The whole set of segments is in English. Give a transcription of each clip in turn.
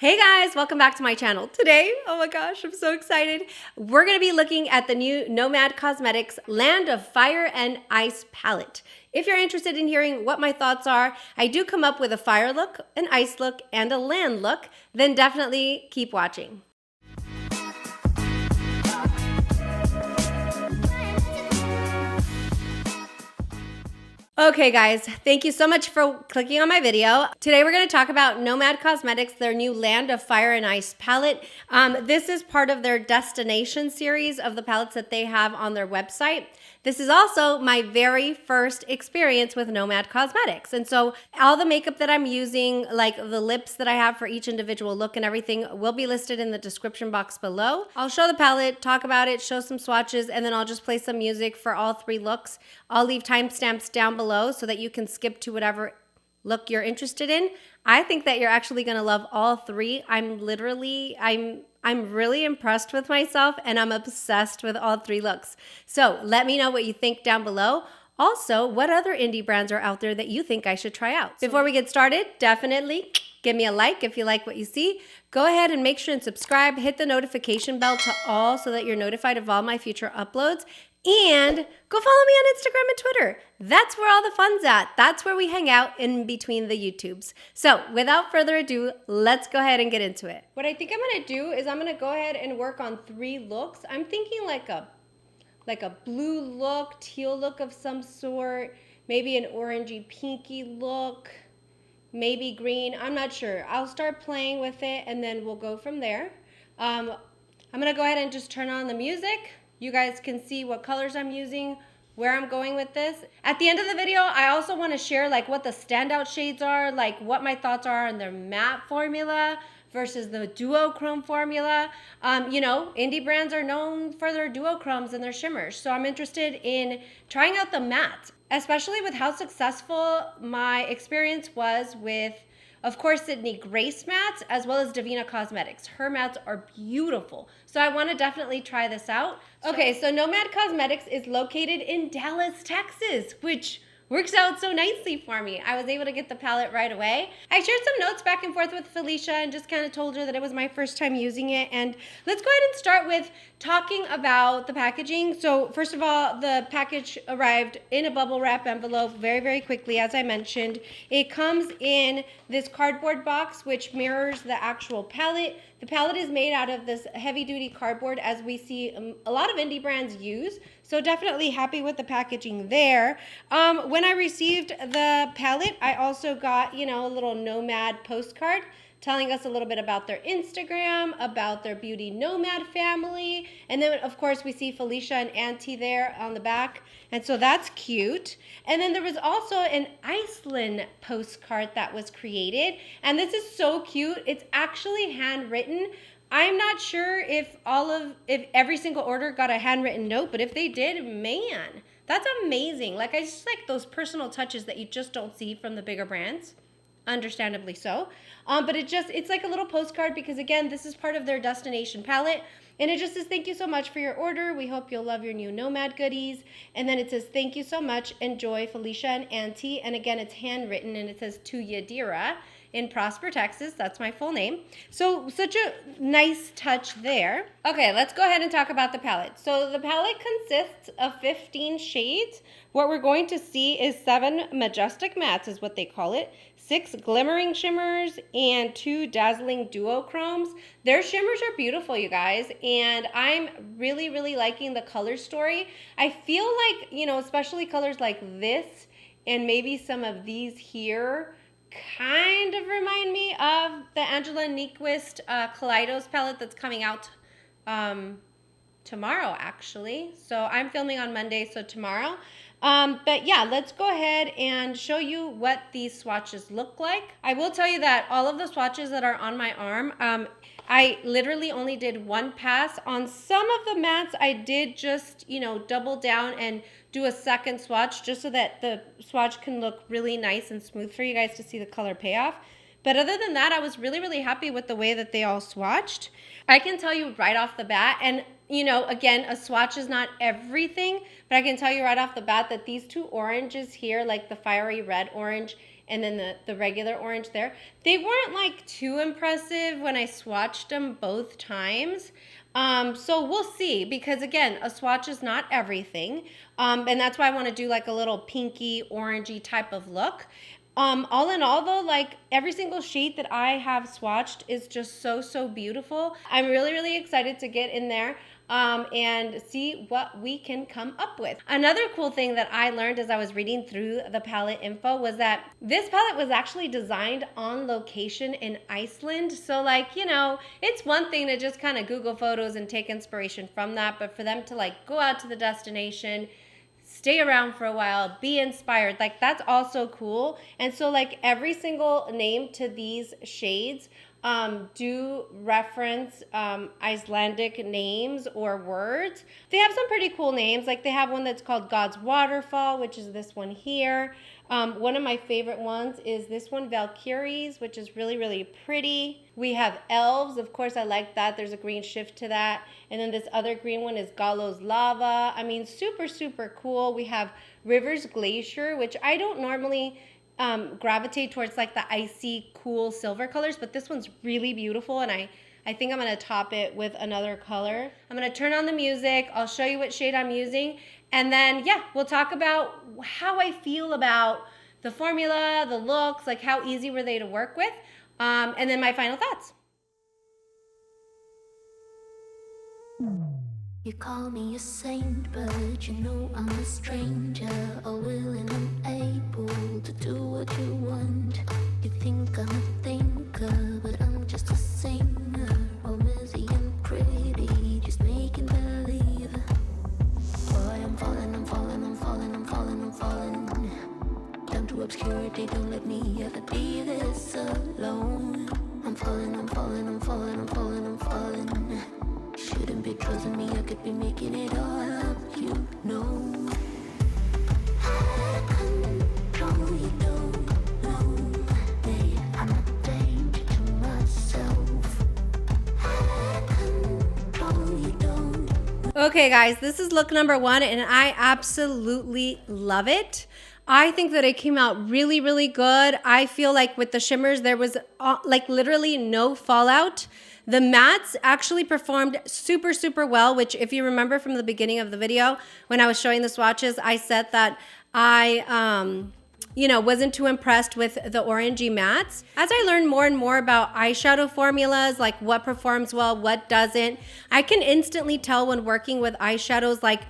Hey guys, welcome back to my channel. Today, oh my gosh, I'm so excited. We're gonna be looking at the new Nomad Cosmetics Land of Fire and Ice palette. If you're interested in hearing what my thoughts are, I do come up with a fire look, an ice look, and a land look, then definitely keep watching. Okay guys, thank you so much for clicking on my video. Today we're going to talk about Nomad Cosmetics, their new Land of Fire and Ice palette. This is part of their destination series of the palettes that they have on their website. This is also my very first experience with Nomad Cosmetics. And so all the makeup that I'm using, like the lips that I have for each individual look and everything, will be listed in the description box below. I'll show the palette, talk about it, show some swatches, and then I'll just play some music for all three looks. I'll leave timestamps down below so that you can skip to whatever look you're interested in. I think that you're actually gonna love all three. I'm really impressed with myself and I'm obsessed with all three looks. So let me know what you think down below. Also, what other indie brands are out there that you think I should try out? Before we get started, definitely give me a like if you like what you see. Go ahead and make sure and subscribe. Hit the notification bell to all so that you're notified of all my future uploads. And go follow me on Instagram and Twitter. That's where all the fun's at. That's where we hang out in between the YouTubes. So without further ado, let's go ahead and get into it. What I think I'm gonna do is I'm gonna go ahead and work on three looks. I'm thinking like a blue look, teal look of some sort, maybe an orangey pinky look, maybe green, I'm not sure. I'll start playing with it and then we'll go from there. I'm gonna go ahead and just turn on the music. You guys can see what colors I'm using, where I'm going with this. At the end of the video, I also want to share like what the standout shades are, like what my thoughts are on their matte formula versus the duochrome formula. You know, indie brands are known for their duochromes and their shimmers. So I'm interested in trying out the matte, especially with how successful my experience was with, of course, Sydney Grace mattes, as well as Davina Cosmetics. Her mattes are beautiful. So I want to definitely try this out. Okay, so Nomad Cosmetics is located in Dallas, Texas, which works out so nicely for me. I was able to get the palette right away. I shared some notes back and forth with Felicia and just kind of told her that it was my first time using it. And let's go ahead and start with talking about the packaging. So first of all, the package arrived in a bubble wrap envelope very, very quickly, as I mentioned. It comes in this cardboard box, which mirrors the actual palette. The palette is made out of this heavy duty cardboard, as we see a lot of indie brands use. So definitely happy with the packaging there. When I received the palette, I also got, you know, a little Nomad postcard telling us a little bit about their Instagram, about their Beauty Nomad family. And then, of course, we see Felicia and Auntie there on the back. And so that's cute. And then there was also an Iceland postcard that was created. And this is so cute. It's actually handwritten. I'm not sure if every single order got a handwritten note, but if they did, man, that's amazing. Like, I just like those personal touches that you just don't see from the bigger brands. Understandably so. But it's like a little postcard because, again, this is part of their destination palette. And it just says, thank you so much for your order. We hope you'll love your new Nomad goodies. And then it says, thank you so much. Enjoy, Felicia and Auntie. And again, it's handwritten and it says, to Yadira in Prosper, Texas. That's my full name. So such a nice touch there. Okay, let's go ahead and talk about the palette. So the palette consists of 15 shades. What we're going to see is 7 majestic mattes is what they call it, 6 glimmering shimmers, and 2 dazzling duochromes. Their shimmers are beautiful, you guys, and I'm really, really liking the color story. I feel like, you know, especially colors like this and maybe some of these here kind of remind me of the Angela Nyquist Kaleidos palette that's coming out tomorrow, actually. So I'm filming on Monday, so tomorrow. But yeah, let's go ahead and show you what these swatches look like. I will tell you that all of the swatches that are on my arm, I literally only did one pass. On some of the mattes, I did just, you know, double down and do a second swatch just so that the swatch can look really nice and smooth for you guys to see the color payoff. But other than that, I was really, really happy with the way that they all swatched. I can tell you right off the bat, and you know, again, a swatch is not everything, but I can tell you right off the bat that these two oranges here, like the fiery red orange and then the regular orange there. They weren't like too impressive when I swatched them both times. So we'll see, because again, a swatch is not everything. And that's why I want to do like a little pinky orangey type of look. All in all though, like every single shade that I have swatched is just so beautiful. I'm really excited to get in there and see what we can come up with. Another cool thing that I learned as I was reading through the palette info was that this palette was actually designed on location in Iceland. So like, you know, it's one thing to just kind of Google photos and take inspiration from that, but for them to like go out to the destination, stay around for a while, be inspired, like that's also cool. And so like every single name to these shades do reference Icelandic names or words. They have some pretty cool names. Like they have one that's called God's Waterfall, which is this one here. One of my favorite ones is this one, Valkyries, which is really pretty. We have Elves. Of course, I like that. There's a green shift to that. And then this other green one is Gallo's Lava. I mean, super cool. We have Rivers Glacier, which I don't normally gravitate towards like the icy, cool silver colors, but this one's really beautiful, and I think I'm going to top it with another color. I'm going to turn on the music. I'll show you what shade I'm using. And then, yeah, we'll talk about how I feel about the formula, the looks, like how easy were they to work with, and then my final thoughts. You call me a saint, but you know I'm a stranger, all willing and able to do what you want. You think I'm a thinker, but I'm just a singer, all busy and pretty, just making believe. Boy, I'm falling down to obscurity. Don't let me ever be this alone. I'm falling. Shouldn't be trusting me, I could be making it all up, you know. I control, you don't know me. I'm a danger to myself. I control, you don't. Okay guys, this is look number 1 and I absolutely love it. I think that it came out really good. I feel like with the shimmers, there was like literally no fallout. The mattes actually performed super well, which if you remember from the beginning of the video, when I was showing the swatches, I said that I, wasn't too impressed with the orangey mattes. As I learned more and more about eyeshadow formulas, like what performs well, what doesn't, I can instantly tell when working with eyeshadows, like,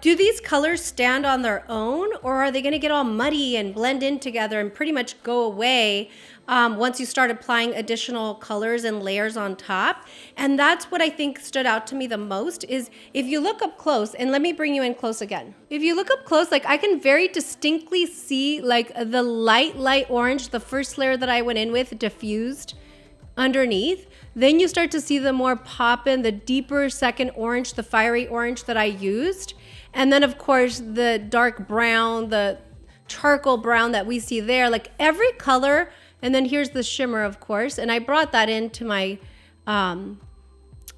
do these colors stand on their own, or are they gonna get all muddy and blend in together and pretty much go away once you start applying additional colors and layers on top? And that's what I think stood out to me the most, is if you look up close, and let me bring you in close again. If you look up close, like I can very distinctly see like the light orange, the first layer that I went in with, diffused underneath. Then you start to see the more pop in, the deeper second orange, the fiery orange that I used. And then of course the dark brown, the charcoal brown that we see there, like every color. And then here's the shimmer, of course. And I brought that into my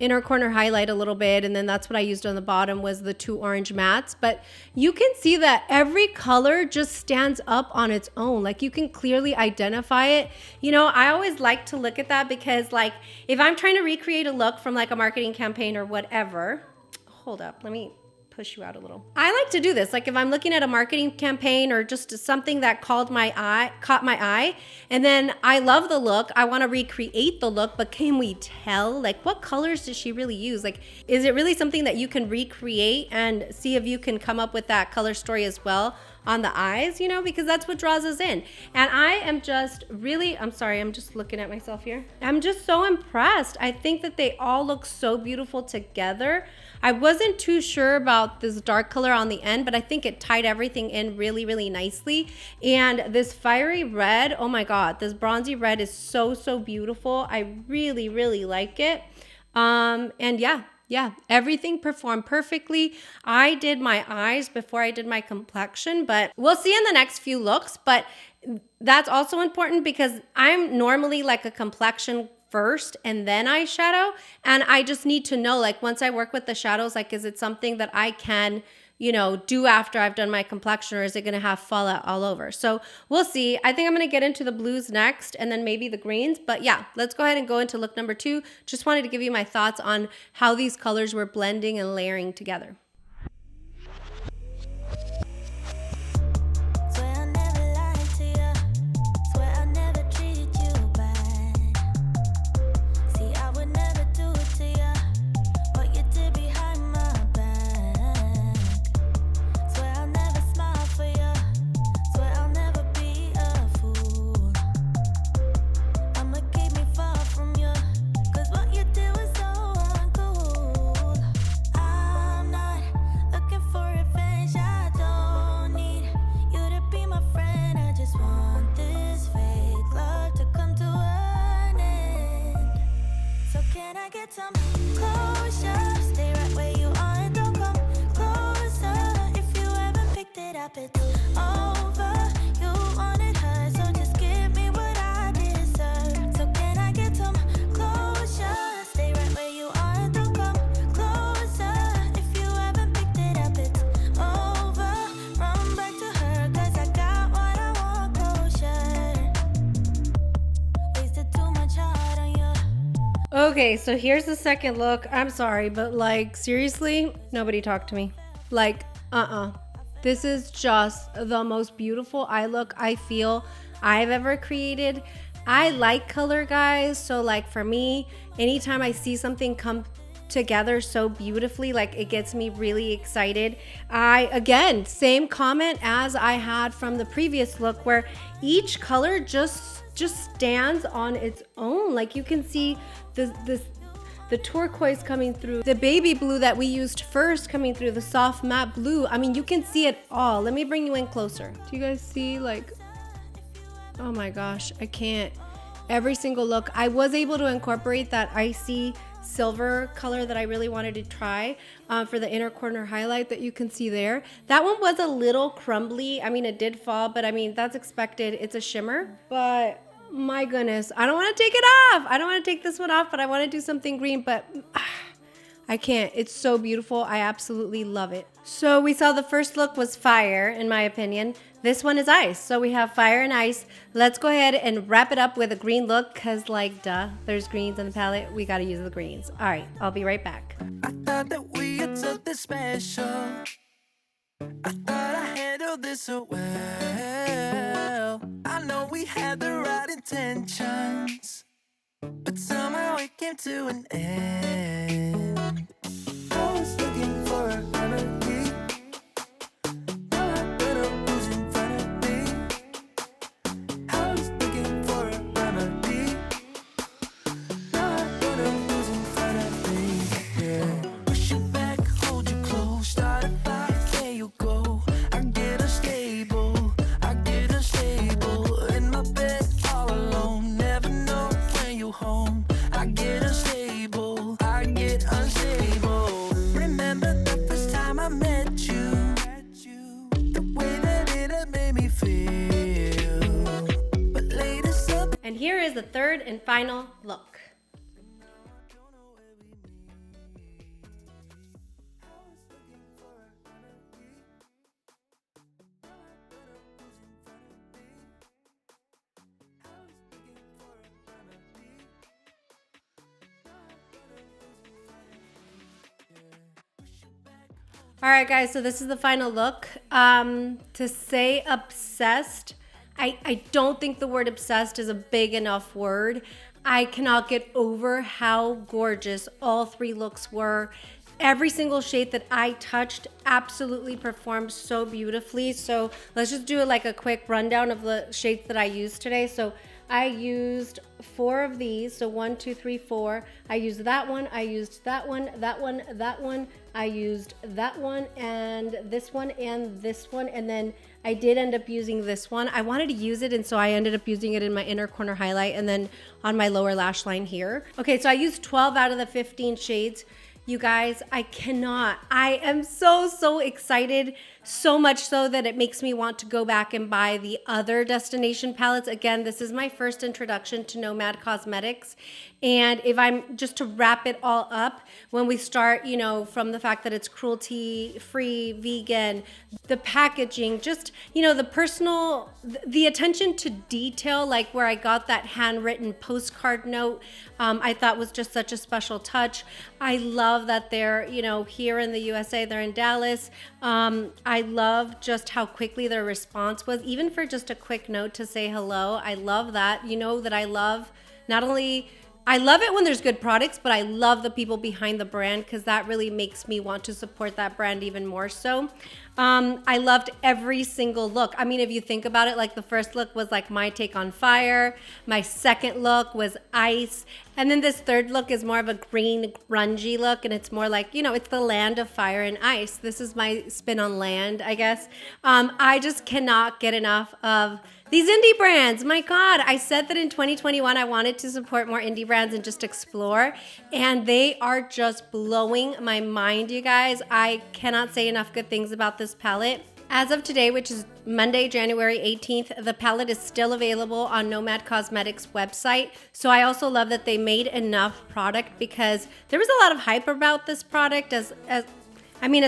inner corner highlight a little bit. And then that's what I used on the bottom, was the 2 orange mattes. But you can see that every color just stands up on its own. Like you can clearly identify it. I always like to look at that, because like if I'm trying to recreate a look from like a marketing campaign or whatever, hold up, let me push you out a little. I like to do this. Like if I'm looking at a marketing campaign or just something that caught my eye, and then I love the look, I want to recreate the look, but can we tell, like, what colors does she really use? Like, is it really something that you can recreate and see if you can come up with that color story as well on the eyes, because that's what draws us in. And I am just really, I'm sorry, I'm just looking at myself here. I'm just so impressed. I think that they all look so beautiful together. I wasn't too sure about this dark color on the end, but I think it tied everything in really nicely. And this fiery red, oh my God, this bronzy red is so beautiful. I really like it. And yeah, everything performed perfectly. I did my eyes before I did my complexion, but we'll see in the next few looks. But that's also important, because I'm normally like a complexion first and then eyeshadow. And I just need to know, like, once I work with the shadows, like, is it something that I can, you know, do after I've done my complexion, or is it gonna have fallout all over? So we'll see. I think I'm gonna get into the blues next and then maybe the greens. But yeah, let's go ahead and go into look number 2. Just wanted to give you my thoughts on how these colors were blending and layering together. Okay, so here's the second look. I'm sorry, but like seriously, nobody talk to me. Like, This is just the most beautiful eye look I feel I've ever created. I like color, guys. So like for me, anytime I see something come together so beautifully, like it gets me really excited. Again, same comment as I had from the previous look, where each color just stands on its own. Like you can see the turquoise coming through, the baby blue that we used first coming through, the soft matte blue. I mean, you can see it all. Let me bring you in closer. Do you guys see, like, oh my gosh, I can't. Every single look, I was able to incorporate that icy silver color that I really wanted to try for the inner corner highlight that you can see there. That one was a little crumbly. I mean, it did fall, but I mean, that's expected. It's a shimmer, but my goodness, I don't want to take it off. I don't want to take this one off, but I want to do something green, but I can't. It's so beautiful. I absolutely love it. So we saw the first look was fire, in my opinion. This one is ice. So we have fire and ice. Let's go ahead and wrap it up with a green look, because like, duh, there's greens on the palette. We got to use the greens. All right, I'll be right back. I thought that we had something special. I thought I handled this so well. I know we had the right intentions, but somehow it came to an end. I was looking for a remedy. Now I better who's in front of me. I was looking for a remedy. Now I better who's in front of me. Yeah. Push you back, hold you close, start a fight, there you go. I get unstable, in my bed all alone. Never know when you're home. I get unstable, Remember the first time I met you, the way that it had made me feel. But later something. And here is the third and final look. All right, guys, so this is the final look. To say obsessed, I don't think the word obsessed is a big enough word. I cannot get over how gorgeous all three looks were. Every single shade that I touched absolutely performed so beautifully. So let's just do like a quick rundown of the shades that I used today. So I used 4 of these. So 1, 2, 3, 4. I used that one. I used that one, that one, that one. I used that one and this one and this one. And then I did end up using this one. I wanted to use it, and so I ended up using it in my inner corner highlight and then on my lower lash line here. Okay, so I used 12 out of the 15 shades. You guys, I am so excited so much so that it makes me want to go back and buy the other destination palettes. Again, this is my first introduction to Nomad Cosmetics. And if I'm just to wrap it all up, when we start, you know, from the fact that it's cruelty free, vegan, the packaging, just, you know, the personal, the attention to detail, like where I got that handwritten postcard note, I thought was just such a special touch. I love that they're, you know, here in the USA, they're in Dallas. I love just how quickly their response was, even for just a quick note to say hello. I love that. You know that I love not only, I love it when there's good products, but I love the people behind the brand because that really makes me want to support that brand even more so. I loved every single look. I mean, if you think about it, like the first look was like my take on fire. My second look was ice. And then this third look is more of a green, grungy look. And it's more like, you know, it's the land of fire and ice. This is my spin on land, I guess. I just cannot get enough of these indie brands. My God, I said that in 2021, I wanted to support more indie brands and just explore. And they are just blowing my mind, you guys. I cannot say enough good things about this palette. As of today, which is Monday, January 18th, the palette is still available on Nomad Cosmetics website. So I also love that they made enough product because there was a lot of hype about this product as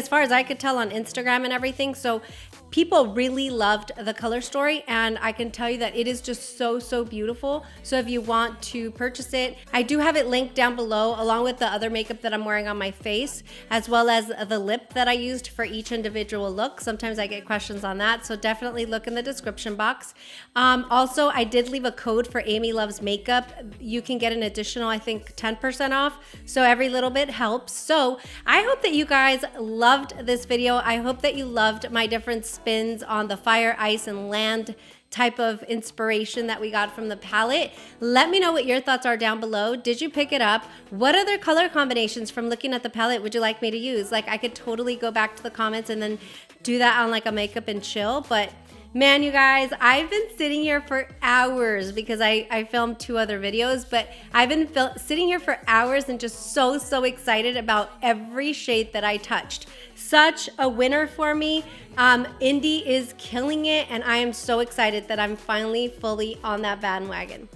far as I could tell on Instagram and everything. So people really loved the color story, and I can tell you that it is just so, so beautiful. So if you want to purchase it, I do have it linked down below along with the other makeup that I'm wearing on my face, as well as the lip that I used for each individual look. Sometimes I get questions on that, so definitely look in the description box. Also, I did leave a code for Amy Loves Makeup. You can get an additional, I think, 10% off. So every little bit helps. So I hope that you guys loved this video. I hope that you loved my different spins on the fire, ice, and land type of inspiration that we got from the palette. Let me know what your thoughts are down below. Did you pick it up? What other color combinations from looking at the palette would you like me to use? Like, I could totally go back to the comments and then do that on like a makeup and chill, but man, you guys, I've been sitting here for hours because I filmed 2 other videos, but I've been sitting here for hours and just so, so excited about every shade that I touched. Such a winner for me. Indie is killing it, and I am so excited that I'm finally fully on that bandwagon.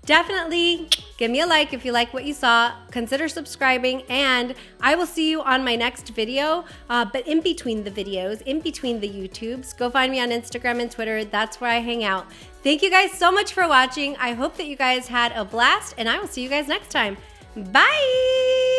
Definitely give me a like if you like what you saw. Consider subscribing, and I will see you on my next video. But in between the videos, in between the YouTubes, go find me on Instagram and Twitter. That's where I hang out. Thank you guys so much for watching. I hope that you guys had a blast, and I will see you guys next time. Bye!